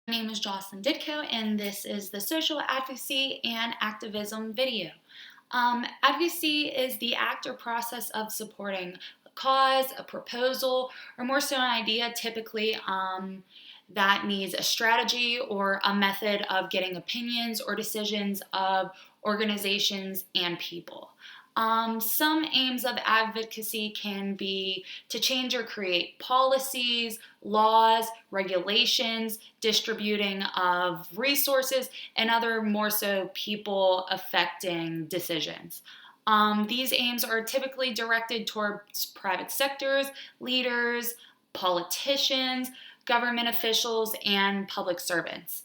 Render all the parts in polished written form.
My name is Jocelyn Ditko, and this is the Social Advocacy and Activism video. Advocacy is the act or process of supporting a cause, a proposal, or more so an idea, typically that needs a strategy or a method of getting opinions or decisions of organizations and people. Some aims of advocacy can be to change or create policies, laws, regulations, distributing of resources, and other more so people affecting decisions. These aims are typically directed towards private sectors, leaders, politicians, government officials, and public servants.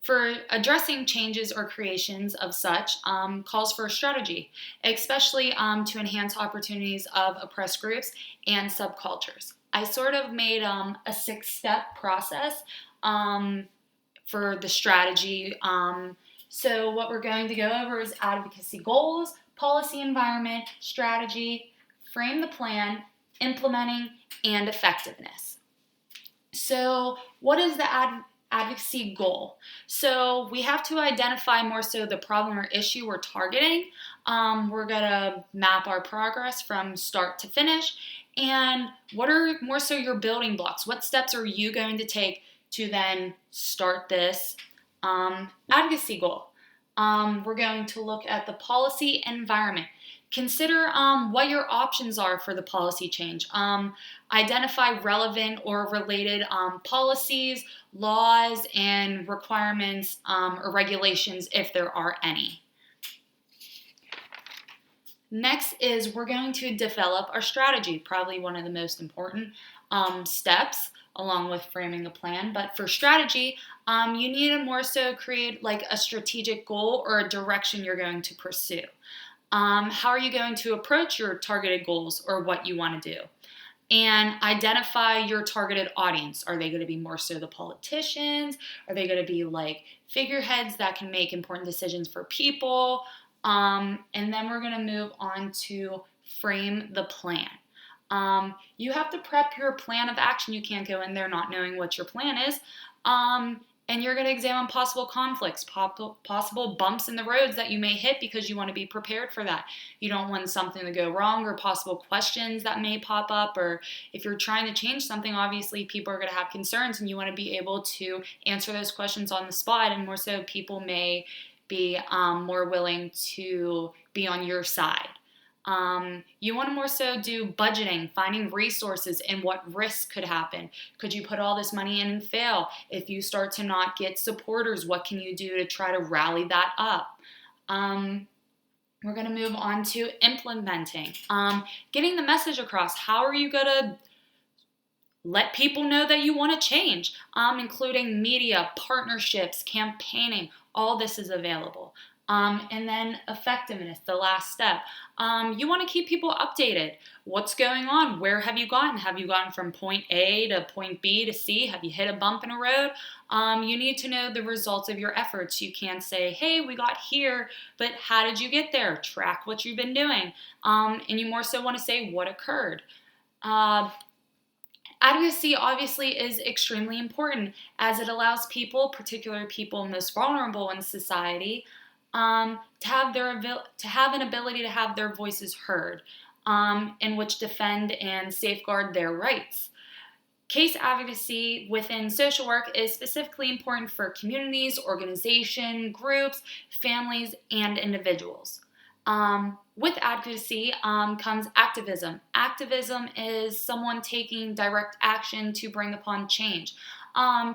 For addressing changes or creations of such calls for a strategy, especially to enhance opportunities of oppressed groups and subcultures. I sort of made a 6-step process for the strategy. So what we're going to go over is advocacy goals, policy environment, strategy, frame the plan, implementing, and effectiveness. So what is the advocacy goal? So we have to identify more so the problem or issue we're targeting. We're going to map our progress from start to finish. And what are more so your building blocks? What steps are you going to take to then start this advocacy goal? We're going to look at the policy environment. Consider what your options are for the policy change. Identify relevant or related policies, laws, and requirements or regulations if there are any. Next is we're going to develop our strategy, probably one of the most important steps along with framing a plan. But for strategy, you need to more so create like a strategic goal or a direction you're going to pursue. How are you going to approach your targeted goals or what you want to do? And identify your targeted audience. Are they going to be more so the politicians? Are they going to be like figureheads that can make important decisions for people? And then we're going to move on to frame the plan. You have to prep your plan of action. You can't go in there not knowing what your plan is. And you're going to examine possible conflicts, possible bumps in the roads that you may hit because you want to be prepared for that. You don't want something to go wrong or possible questions that may pop up. Or if you're trying to change something, obviously people are going to have concerns and you want to be able to answer those questions on the spot. And more so, people may be more willing to be on your side. You want to more so do budgeting, finding resources and what risks could happen. Could you put all this money in and fail? If you start to not get supporters, what can you do to try to rally that up? We're going to move on to implementing. Getting the message across. How are you going to let people know that you want to change? Including media, partnerships, campaigning. All this is available. And then effectiveness, the last step. You want to keep people updated. What's going on? Where have you gotten? Have you gotten from point A to point B to C? Have you hit a bump in a road? You need to know the results of your efforts. You can't say, hey, we got here, but how did you get there? Track what you've been doing. And you more so want to say what occurred. Advocacy obviously is extremely important as it allows people, particularly people most vulnerable in society, to have an ability to have their voices heard, in which defend and safeguard their rights. Case advocacy within social work is specifically important for communities, organizations, groups, families, and individuals. With advocacy comes activism. Activism is someone taking direct action to bring upon change.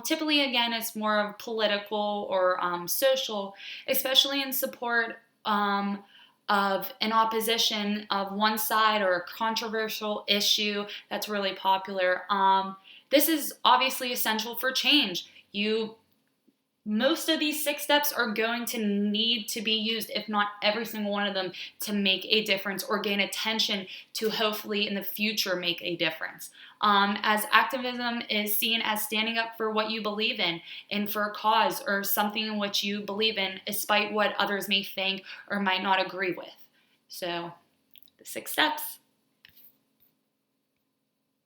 Typically, again, it's more of political or social, especially in support of an opposition of one side or a controversial issue that's really popular. This is obviously essential for change. Most of these 6 steps are going to need to be used, if not every single one of them, to make a difference or gain attention to hopefully in the future make a difference. As activism is seen as standing up for what you believe in and for a cause or something in which you believe in, despite what others may think or might not agree with. So, the 6 steps.